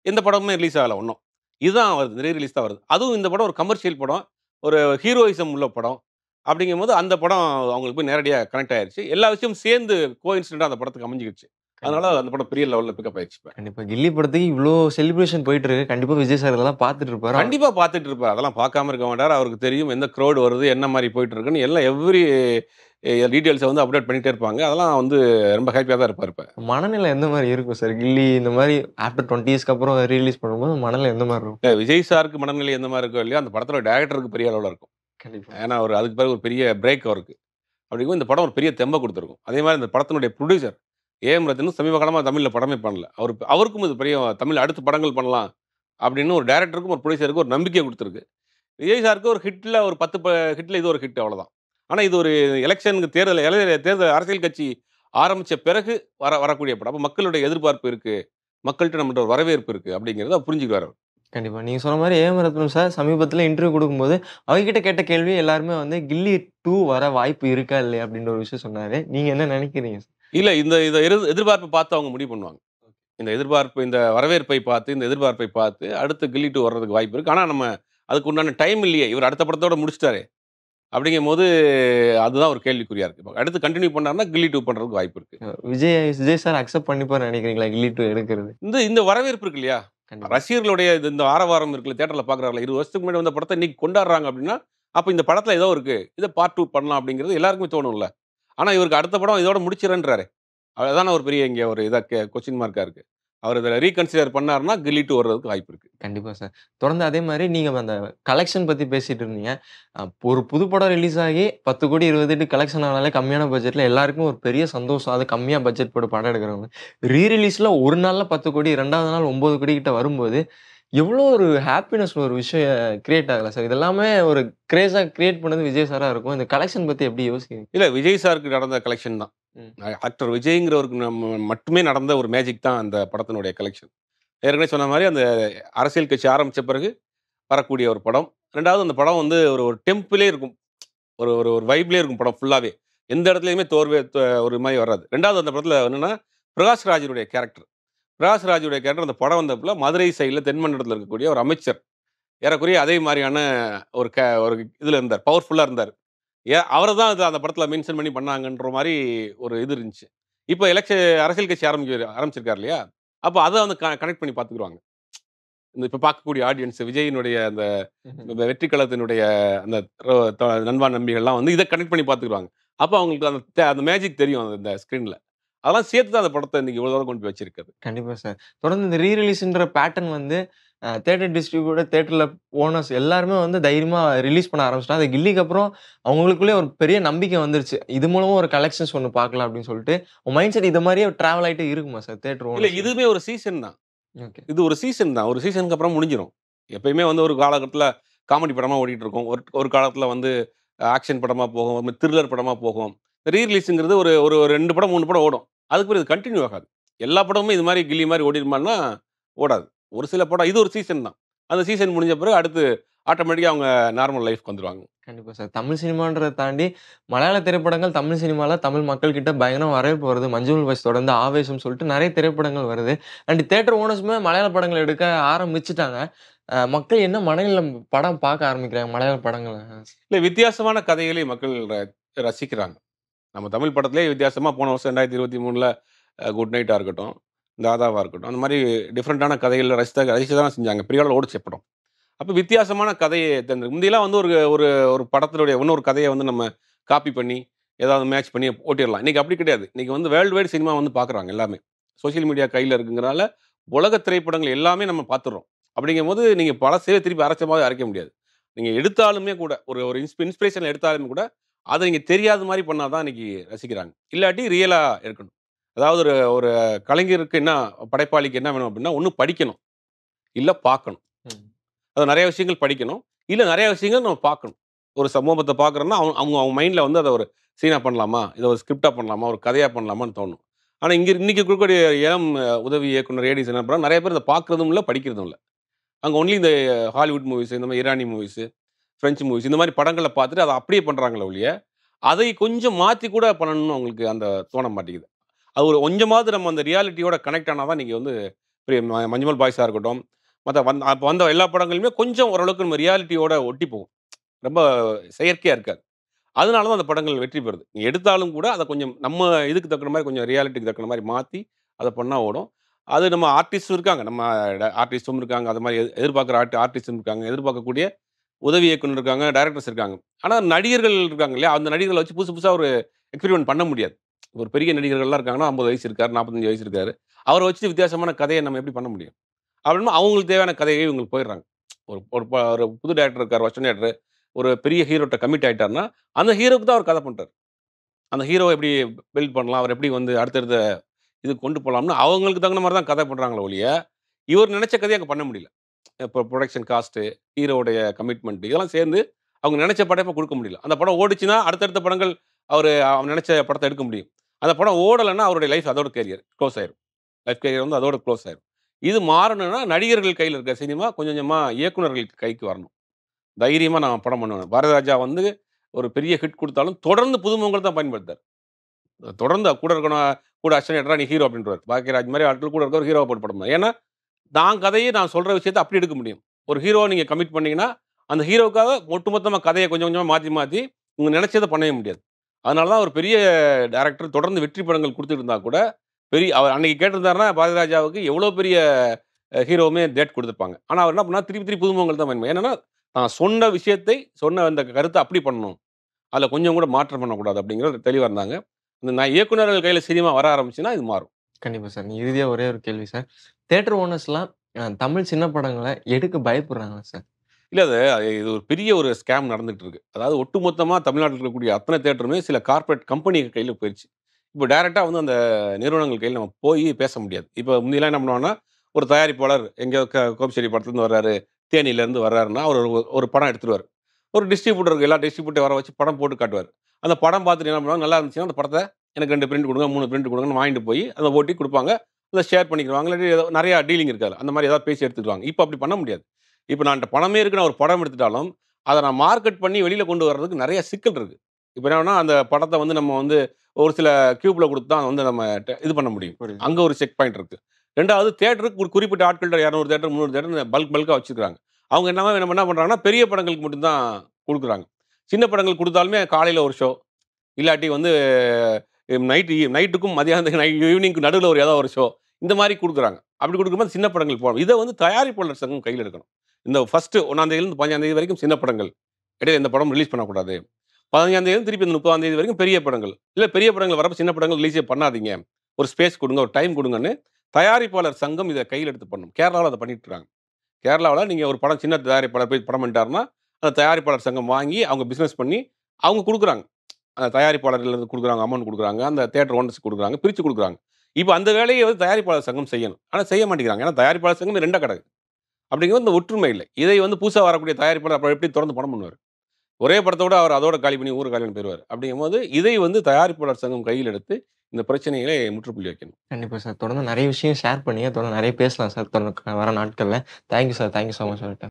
எந்த படமுமே ரிலீஸ் ஆகல இன்னும். இதுதான் வருது. ரிலீஸ் தான் வருது. அதுவும் இந்த படம் ஒரு கமர்ஷியல் படம். ஒரு ஹீரோயிசம் உள்ள படம். அப்படிங்கும்போது அந்த படம் அவங்களுக்கு போய் நேரடியா கனெக்ட் ஆயிருச்சு. எல்லா விஷயமும் சேர்ந்து கோஇன்சிடென்ட்டா அந்த படத்துக்கு அமைஞ்சுக்கிடுச்சு. அதனால கண்டிப்பா. அந்த படம் பெரிய லெவல்ல பிக்கப் ஆயிருச்சு இப்ப. கண்டிப்பா. கில்லி படத்துக்கு இவ்ளோ செலிப்ரேஷன் போயிட்டு இருக்கு. கண்டிப்பா விஜய் சார் இதெல்லாம் பார்த்துட்டு இருப்பாரு. கண்டிப்பா பார்த்துட்டு இருப்பாரு. அதெல்லாம் பார்க்காம இருக்க மாட்டாரு. அவருக்கு தெரியும் எந்த க்ரவுட் வருது, என்ன மாரி போயிட்டு இருக்குன்னு எல்லாம் டீட்டெயில்ஸை வந்து அப்டேட் பண்ணிகிட்டே இருப்பாங்க. அதெல்லாம் வந்து ரொம்ப ஹாப்பியாக தான் இருப்பார் இப்ப. மனநிலை எந்த மாரி இருக்கும் சார்? கில்லி இந்த மாரி ஆஃப்டர் 20 இயர்ஸ்க்கு அப்புறம் ரிலீஸ் பண்ணும்போது மனநிலை எந்த மாரி இருக்கும்? விஜய் சாருக்கு மனநிலை எந்த மாரி இருக்கோ இல்லையோ, அந்த படத்தோட டைரக்டருக்கு பெரிய அளவுல இருக்கும். கண்டிப்பா. ஏன்னா, அவரு அதுக்கு பிறகு ஒரு பெரிய பிரேக் அவருக்கு. அப்படிங்கும்போது இந்த படம் ஒரு பெரிய தெம்ப குடுத்துருக்கும். அதே மாரி இந்த படத்தினுடைய புரொடியூசர் ஏ.எம். ரத்னம் சமீப காலமா தமிழ்ல படமே பண்ணல. அவருக்கும் இது பெரிய தமிழ்ல அடுத்து படங்கள் பண்ணலாம் அப்படின்னு ஒரு டைரக்டருக்கும், ஒரு புரொடியூசருக்கும் ஒரு நம்பிக்கைய குடுத்துருக்கு. விஜய் சாருக்கு ஒரு ஹிட்ல ஒரு 10 ஹிட்ல இது ஒரு ஹிட் அவ்வளோதான். ஆனா இது ஒரு எலக்ஷனுக்கு தேர்தல் அரசியல் கட்சி ஆரம்பிச்ச பிறகு வரக்கூடிய படம். அப்ப மக்களுடைய எதிர்பார்ப்பு இருக்கு. மக்கள்ட்ட நம்மட்ட ஒரு வரவேற்பு இருக்கு அப்படிங்கிறத புரிஞ்சுக்குவாரு அவரு. கண்டிப்பா. நீங்க சொன்ன மாரி ஏ.எம். ரத்னம் சார் சமீபத்தில இன்டர்வியூ குடுக்கும்போது, அவர்கிட்ட கேட்ட கேள்வி எல்லாருமே வந்து கில்லி 2 வர வாய்ப்பு இருக்கா? இல்லையா? அப்படின்ற ஒரு விஷயம் சொன்னாரு. நீங்க என்ன நெனைக்கிறீங்க? இல்ல இத எதிர்பார்ப்ப பார்த்து அவங்க முடிவு பண்ணுவாங்க. இந்த வரவேற்பை பார்த்து, இந்த எதிர்பார்ப்பை பார்த்து அடுத்து கில்லி 2 வர்றதுக்கு வாய்ப்பு இருக்கு. ஆனா நம்ம அதுக்கு உண்டான டைம் இல்லையே. இவர் அடுத்த படத்தோட முடிச்சுட்டாரே. அப்படிங்கும்போது அதுதான் ஒரு கேள்விக்குறியா இருக்கு. இப்ப அடுத்து கன்டின்யூ பண்ணாருன்னா கில்லி 2 பண்றதுக்கு வாய்ப்பு இருக்கு. விஜய் விஜய் சார் அக்செப்ட் பண்ணிப்பார்ன்னு நெனைக்கிறீங்களா? கில்லி 2 எடுக்கிறது? இந்த வரவேற்பு இருக்கு இல்லையா? கண்டிப்பா. ரசிகர்களுடைய இந்த ஆரவாரம் இருக்குல்ல, தியேட்டர்ல பார்க்குறாங்கல்ல, 20 வருஷத்துக்கு முன்னாடி வந்த படத்த இன்னைக்கு கொண்டாடுறாங்க அப்படின்னா, அப்ப இந்த படத்துல ஏதோ இருக்கு. இத பார்ட் 2 பண்ணலாம் அப்படிங்கிறது எல்லாருக்குமே தோணும்ல. ஆனா இவருக்கு அடுத்த படம் இதோட முடிச்சிர்றேன்றாரே. அதுதானே ஒரு பெரிய இங்க ஒரு இதா கொஸ்டின் மார்க்கா இருக்கு. அவர் இத ரீகன்சிடர் பண்ணாருன்னா, கில்லி 2 வர்றதுக்கு வாய்ப்பு இருக்கு. கண்டிப்பா சார். தொடர்ந்து அதே மாரி நீங்க அந்த கலெக்ஷன் பத்தி பேசிட்டு இருந்தீங்க. ஒரு புது படம் ரிலீஸ் ஆகி 10,00,00,000 20,00,00,000 கலெக்ஷன் ஆனாலே கம்மியான பட்ஜெட்ல எல்லாருக்கும் ஒரு பெரிய சந்தோஷம். அது கம்மியா பட்ஜெட் போட்டு படம் எடுக்கிறவங்க. ரிலீஸ்ல ஒரு நாள்ல 10,00,00,000 2வது நாள் 9,00,00,000 கிட்ட வரும்போது, எவ்வளோ ஒரு ஹாப்பினஸ் ஒரு விஷயம் கிரியேட் ஆகல சார். இதெல்லாமே ஒரு கிரேஸா கிரியேட் பண்ணது விஜய் சாரா இருக்கும். இந்த கலெக்ஷன் பத்தி எப்படி யோசிக்கிறீங்க? இல்ல விஜய் சாருக்கு நடந்த கலெக்ஷன் தான். ம். ஆக்டர் விஜய்ங்கிறவருக்கு மட்டுமே நடந்த ஒரு மேஜிக் தான் அந்த படத்தினுடைய கலெக்ஷன். ஏற்கனவே சொன்ன மாரி அந்த அரசியல் கட்சி ஆரம்பிச்ச பிறகு வரக்கூடிய ஒரு படம். 2வது அந்த படம் வந்து ஒரு ஒரு டெம்பிலே இருக்கும். ஒரு ஒரு ஒரு வைப்லயே இருக்கும் படம் ஃபுல்லாவே. எந்த இடத்துலயுமே ஒரு மாரி வராது. 2வது அந்த படத்துல என்னன்னா, பிரகாஷ் ராஜுடைய கேரக்டர். பிரகாஷ் ராஜுடைய கேரக்டர் அந்த படம் வந்தப்பல மதுரை சைடுல தென்மண்டலத்தில இருக்கக்கூடிய ஒரு அமைச்சர். ஏறக்குறைய அதே மாரியான ஒரு இதுல இருந்தார். பவர்ஃபுல்லா இருந்தாரு. அவர தான் அந்த படத்துல மென்ஷன் பண்ணி பண்ணாங்கன்ற மாரி ஒரு இது இருந்துச்சு. இப்ப அரசியல் கட்சி ஆரம்பிச்சிருக்காரு இல்லையா? அப்ப அத வந்து கனெக்ட் பண்ணி பார்த்துக்குருவாங்க. இப்ப பார்க்கக்கூடிய ஆடியன்ஸ் விஜயினுடைய அந்த வெற்றி களத்தினுடைய அந்த ரோ த நண்பா நம்பிகள்லாம் வந்து இத கனெக்ட் பண்ணி பார்த்துக்குருவாங்க. அப்ப அவங்களுக்கு அந்த மேஜிக் தெரியும் அந்த ஸ்க்ரீன்ல. அதெல்லாம் சேர்த்து தான் அந்த படத்த இன்னைக்கு இவ்வளோ தூரம் கொண்டு போய் வச்சிருக்கு. கண்டிப்பா சார். தொடர்ந்து இந்த ரிலீஸ்ன்ற பேட்டர்ன் வந்து தியேட்டர் டிஸ்ட்ரிபியூட்டர், தியேட்டர்ல ஓனர்ஸ் எல்லாருமே வந்து தைரியமா ரிலீஸ் பண்ண ஆரம்பிச்சுட்டாங்க. அது கில்லிக்கு அப்புறம் அவங்களுக்குள்ளயே ஒரு பெரிய நம்பிக்கை வந்துருச்சு. இது மூலமா ஒரு கலெக்ஷன்ஸ் ஒண்ணு பார்க்கலாம் அப்படின்னு சொல்லிட்டு, உங்க மைண்ட் செட் இது மாரியே டிராவல் ஆயிட்டே இருக்குமா சார் தியேட்டர் இல்ல ஓனர்ஸ்? இதுவுமே ஒரு சீசன் தான். ஓகே. இது ஒரு சீசன் தான். ஒரு சீசனுக்கு அப்புறம் முடிஞ்சிரும். எப்பயுமே வந்து ஒரு காலகட்டத்தில காமெடி படமா ஓடிட்டு இருக்கும். ஒரு ஒரு காலத்தில வந்து ஆக்ஷன் படமா போகும். த்ரில்லர் படமா போகும். ரிலீஸ்ங்கிறது ஒரு ஒரு 2 படம், 3 படம் ஓடும். அதுக்கு பிறகு இது கன்டின்யூ ஆகாது. எல்லா படமுமே இது மாரி கில்லி மாரி ஓடிருமான்னா, ஓடாது. ஒரு சில படம் இது ஒரு சீசன் தான். அந்த சீசன் முடிஞ்ச பிறகு அடுத்து ஆட்டோமேட்டிக்கா அவங்க நார்மல் லைஃப்க்கு வந்துருவாங்க. கண்டிப்பா சார். தமிழ் சினிமான்றத தாண்டி மலையாள திரைப்படங்கள் தமிழ் சினிமால தமிழ் மக்கள் கிட்ட பயங்கரமா வரவேற்பு வருது. மஞ்சுமல் பாய்ஸ் தொடர்ந்து ஆவேசம் சொல்லிட்டு நெறைய திரைப்படங்கள் வருது. அண்ட் தியேட்டர் ஓனர்ஸுமே மலையாள படங்கள் எடுக்க ஆரம்பிச்சுட்டாங்க. மக்கள் என்ன மனநிலையில படம் பார்க்க ஆரம்பிக்கிறாங்க மலையாள படங்கள? இல்ல வித்தியாசமான கதைகளை மக்கள் ரசிக்கிறாங்க. நம்ம தமிழ் படத்திலேயே வித்தியாசமா போன வருஷம் 2023ல குட் நைட்டா இருக்கட்டும், தாதாவா இருக்கட்டும், அந்த மாரி டிஃபரண்டான கதைகள ரசிச்சு தானே செஞ்சாங்க. பெரிய அளவுல ஓடுச்சு படம். அப்ப வித்தியாசமான கதைய முந்தியெல்லாம் வந்து ஒரு ஒரு ஒரு படத்தினுடைய இன்னொரு கதைய வந்து நம்ம காப்பி பண்ணி, ஏதாவது மேட்ச் பண்ணி ஓட்டிறலாம். இன்னைக்கு அப்படி கிடையாது. இன்னைக்கு வந்து வேர்ல்டு வைட் சினிமா வந்து பார்க்குறாங்க எல்லாமே. சோசியல் மீடியா கையில இருக்குங்கிறனால, உலக திரைப்படங்கள் எல்லாமே நம்ம பார்த்துர்றோம். அப்படிங்கும்போது நீங்க பழசவே திருப்பி அரைச்ச மாரி அரைக்க முடியாது. நீங்க எடுத்தாலுமே கூட ஒரு ஒரு இன்ஸ்பிரேஷன் எடுத்தாலுமே கூட, அத நீங்க தெரியாத மாரி பண்ணா தான் இன்னைக்கு ரசிக்கிறாங்க. இல்லாட்டி ரியலா இருக்கணும். அதாவது ஒரு ஒரு கலைஞருக்கு என்ன படைப்பாளிக்கு என்ன வேணும் அப்படின்னா, ஒண்ணு படிக்கணும், இல்ல பார்க்கணும். ம். அது நெறைய விஷயங்கள் படிக்கணும். இல்ல நெறைய விஷயங்கள் நம்ம பார்க்கணும். ஒரு சம்பவத்த பார்க்குறோம்னா, அவங்க அவங்க மைண்ட்ல வந்து அத ஒரு சீனா பண்ணலாமா? இத ஒரு ஸ்கிரிப்ட்டா பண்ணலாமா? ஒரு கதையா பண்ணலாமான்னு தோணும். ஆனா, இன்னைக்கு இருக்கக்கூடிய இளம் உதவி இயக்குனர் ஏடிஸ் என்ன பண்றாங்க, நெறைய பேர் இத பார்க்குறதும் இல்ல, படிக்கிறதும் இல்ல. அங்க ஒன்லி இந்த ஹாலிவுட் மூவிஸ், இந்த மாரி ஈரானி மூவிஸ், பிரெஞ்ச் மூவிஸ் இந்த மாரி படங்கள பார்த்துட்டு அத அப்படியே பண்றாங்களே ஒழிய, அதை கொஞ்சம் மாத்தி கூட பண்ணணும்னு அவங்களுக்கு அந்த தோண மாட்டேங்குது. அது ஒரு கொஞ்சமாவது நம்ம அந்த ரியாலிட்டியோட கனெக்ட் ஆனா தான் நீங்க வந்து பெரிய மஞ்சுமல் பாய்ஸா இருக்கட்டும், அப்ப வந்த எல்லா படங்களுமே கொஞ்சம் ஓரளவுக்கு நம்ம ரியாலிட்டியோட ஒட்டி போகும். ரொம்ப செயற்கையா இருக்காது. அதனால தான் அந்த படங்கள் வெற்றி பெறுது. நீங்க எடுத்தாலும் கூட அத கொஞ்சம் நம்ம இதுக்கு தகுந்த மாரி கொஞ்சம் ரியாலிட்டிக்கு தகுந்த மாரி மாத்தி அத பண்ணா ஓடும். அது நம்ம ஆர்டிஸ்ட்டும் இருக்காங்க. நம்ம ஆர்டிஸ்ட்டும் இருக்காங்க. அது மாரி எதிர்பார்க்குற ஆர்டிஸ்ட்டும் இருக்காங்க. எதிர்பார்க்கக்கூடிய உதவி இயக்குனர் இருக்காங்க, டைரக்டர்ஸ் இருக்காங்க. ஆனா நடிகர்கள் இருக்காங்க இல்லையா? அந்த நடிகர்கள வச்சு புதுசு புதுசா ஒரு எக்ஸ்பெரிமென்ட் பண்ண முடியாது. ஒரு பெரிய நடிகர்கள்லாம் இருக்காங்கன்னா, 50 வயசு இருக்காரு, 45 வயசு இருக்காரு. அவர வச்சு வித்தியாசமான கதைய நம்ம எப்படி பண்ண முடியும்? அப்படின்னா அவங்களுக்கு தேவையான கதையை இவங்க போயிடுறாங்க. ஒரு புது டைரக்டர் இருக்காரு, வெர்ஷன் டைரக்டர். ஒரு பெரிய ஹீரோட்ட கமிட் ஆயிட்டாருன்னா, அந்த ஹீரோக்கு தான் அவர் கதை பண்றாரு. அந்த ஹீரோவ எப்படி பில்ட் பண்ணலாம்? அவர் எப்படி வந்து அடுத்தடுத்த இதுக்கு கொண்டு போலாம்ன்னு அவங்களுக்கு தகுந்த மாரி தான் கதை பண்றாங்களே ஒழிய, இவர் நெனச்ச கதைய அங்க பண்ண முடியல. இப்போ புரொடக்ஷன் காஸ்ட்டு, ஹீரோவுடைய கமிட்மெண்ட் இதெல்லாம் சேர்ந்து அவங்க நெனச்ச படைப்ப குடுக்க முடியல. அந்த படம் ஓடுச்சுன்னா, அடுத்தடுத்த படங்கள் அவன் நெனச்ச படத்த எடுக்க முடியும். அந்த படம் ஓடலன்னா, அவருடைய லைஃப் அதோட கேரியர் குளோஸ் ஆயிரும். லைஃப் கேரியர் வந்து அதோட குளோஸ் ஆயிரும். இது மாறணும்னா, நடிகர்கள் கையில இருக்க சினிமா கொஞ்சம் கொஞ்சமா இயக்குனர்களுக்கு கைக்கு வரணும். தைரியமா நான் படம் பண்ணுவேன். பாரதிராஜா வந்து ஒரு பெரிய ஹிட் குடுத்தாலும், தொடர்ந்து புதுமுகங்கள தான் பயன்படுத்தாரு. தொடர்ந்து கூட இருக்கணும் கூட அசிஸ்டன்ட் டைரக்டரா நீ ஹீரோ அப்டின்ருவாரு. பாக்கியராஜ் மாரி ஆட்கள் கூட இருக்கவர் ஹீரோவா போட்டு படம் ஏன்னா, நான் கதையே நான் சொல்ற விஷயத்த அப்படி எடுக்க முடியும். ஒரு ஹீரோவ நீங்க கமிட் பண்ணீங்கன்னா, அந்த ஹீரோவுக்காக ஒட்டுமொத்தமா கதைய கொஞ்சம் கொஞ்சமா மாத்தி மாத்தி, நீங்க நெனச்சத பண்ணவே முடியாது. அதனால தான் ஒரு பெரிய டைரக்டர் தொடர்ந்து வெற்றி படங்கள் குடுத்துட்டு இருந்தா கூட, அவர் அன்னைக்கு கேட்டிருந்தாருன்னா, பாரதிராஜாவுக்கு எவ்வளோ பெரிய ஹீரோவுமே டேட் குடுத்துருப்பாங்க. ஆனா அவர் என்ன பண்ணாரு, திருப்பி திருப்பி புதுமுகங்கள் தான் பயன்படும். என்னன்னா, நான் சொன்ன விஷயத்தை, சொன்ன அந்த கருத்த அப்படி பண்ணணும். அதில கொஞ்சம் கூட மாற்றம் பண்ணக்கூடாது அப்படிங்கிறது தெளிவா இருந்தாங்க. இந்த நான் இயக்குனர்கள் கையில சினிமா வர ஆரம்பிச்சுன்னா, இது மாறும். கண்டிப்பா சார். இறுதியா ஒரே ஒரு கேள்வி சார். தியேட்டர் ஓனர்ஸ்லாம் தமிழ் சின்ன படங்கள எடுக்க பயப்படுறாங்களா சார்? இல்ல இது ஒரு பெரிய ஒரு ஸ்கேம் நடந்துட்டு இருக்கு. அதாவது ஒட்டுமொத்தமா தமிழ்நாட்டில இருக்கக்கூடிய அத்தனை தியேட்டருமே சில கார்ப்பரேட் கம்பெனி கையில போயிருச்சு. இப்போ டைரக்ட்டா வந்து அந்த நிறுவனங்கள் கையில நம்ம போய் பேச முடியாது. இப்போ முந்திலாம் என்ன பண்ணுவாங்கன்னா, ஒரு தயாரிப்பாளர் எங்கேயோ கோபிச்செட்டி படத்துலருந்து வர்றாரு, தேனியிலேருந்து வர்றாருன்னா, அவர் ஒரு ஒரு படம் எடுத்துருவாரு. ஒரு டிஸ்ட்ரிபியூட்டர் எல்லா டிஸ்ட்ரிபியூட்டர் வர வச்சு படம் போட்டு காட்டுவாரு. அந்த படம் பார்த்துட்டு என்ன பண்ணுவாங்க, நல்லா இருந்துச்சுன்னா அந்த படத்த எனக்கு 2 பிரிண்ட் குடுங்க, 3 பிரிண்ட் குடுங்கன்னு வாங்கிட்டு போய் அத ஒட்டி குடுப்பாங்க. அத ஷேர் பண்ணிக்கிருவாங்க. இல்லாட்டி ஏதோ நெறைய டீலிங் இருக்கு அதுல. அந்த மாரி ஏதாவது பேசி எடுத்துக்குவாங்க. இப்ப அப்படி பண்ண முடியாது. இப்ப நான் என்ட்ட பணமே இருக்கு. நான் ஒரு படம் எடுத்துட்டாலும், அத நான் மார்க்கெட் பண்ணி வெளியில கொண்டு வர்றதுக்கு நெறைய சிக்கல் இருக்கு. இப்ப என்னன்னா, அந்த படத்த வந்து நம்ம வந்து ஒரு சில கியூப்ல குடுத்து தான் வந்து நம்ம இது பண்ண முடியும். புரியுது. அங்க ஒரு செக் பாயிண்ட் இருக்கு. 2வது தியேட்டருக்கு ஒரு குறிப்பிட்ட ஆட்கள்ட்ட 200 தியேட்டர், 300 தியேட்டர்ன்னு பல்கா வச்சிருக்காங்க. அவங்க என்ன பண்றாங்கன்னா, பெரிய படங்களுக்கு மட்டும் தான் குடுக்குறாங்க. சின்ன படங்கள் குடுத்தாலுமே காலையில ஒரு ஷோ, இல்லாட்டி வந்து நைட்டுக்கும் மதியானத்துக்கு ஈவினிங்க்கு நடுவுல ஏதாவது ஒரு ஷோ. இந்த மாரி குடுக்குறாங்க. அப்படி குடுக்கும்போது சின்ன படங்கள் போகும். இத வந்து தயாரிப்பாளர் சங்கம் கையில எடுக்கணும். இந்த ஃபர்ஸ்ட் 1ஆம் தேதியிலிருந்து 15ஆம் தேதி வரைக்கும் சின்ன படங்கள். இடையில எந்த படமும் ரிலீஸ் பண்ணக்கூடாது. 15ஆம் தேதி திருப்பி இந்த 30ஆம் தேதி வரைக்கும் பெரிய படங்கள். இல்ல பெரிய படங்கள் வரப்ப சின்ன படங்கள் ரிலீஸே பண்ணாதீங்க. ஒரு ஸ்பேஸ் குடுங்க, ஒரு டைம் குடுங்கன்னு தயாரிப்பாளர் சங்கம் இத கையில எடுத்து பண்ணணும். கேரளாவுல அத பண்ணிட்டு இருக்காங்க. கேரளாவுல நீங்க ஒரு படம் சின்ன தயாரிப்பாளர் போய் படம் பண்ணிட்டாருன்னா, அந்த தயாரிப்பாளர் சங்கம் வாங்கி அவங்க பிசினஸ் பண்ணி அவங்க குடுக்குறாங்க. அந்த தயாரிப்பாளர்கள்லேருந்து குடுக்குறாங்க, அமௌண்ட் குடுக்குறாங்க. அந்த தியேட்டர் ஓனர்ஸ்க்கு குடுக்குறாங்க. பிரிச்சு குடுக்குறாங்க. இப்ப அந்த வேலைய வந்து தயாரிப்பாளர் சங்கம் செய்யணும். ஆனா செய்ய மாட்டேங்கிறாங்க. ஏன்னா தயாரிப்பாளர் சங்கம் 2ஆ கிடக்கு. அப்படிங்கும்போது இந்த ஒற்றுமை இல்ல. இதை வந்து புதுசா வரக்கூடிய தயாரிப்பாளர் அப்புறம் எப்படி தொடர்ந்து படம் பண்ணுவாரு? ஒரே படத்தோட அவர் அதோட காலி பண்ணி ஊர காலி பண்ணி போயிருவாரு. அப்படிங்கும்போது இதை வந்து தயாரிப்பாளர் சங்கம் கையில் எடுத்து இந்த பிரச்சனைகளை முற்றுப்புள்ளி வைக்கணும். கண்டிப்பா சார். தொடர்ந்து நெறைய விஷயம் ஷேர் பண்ணீங்க. தொடர்ந்து நெறைய பேசலாம் சார். வர நாட்கள்ல. Thank you sir. Thank you so much for your time.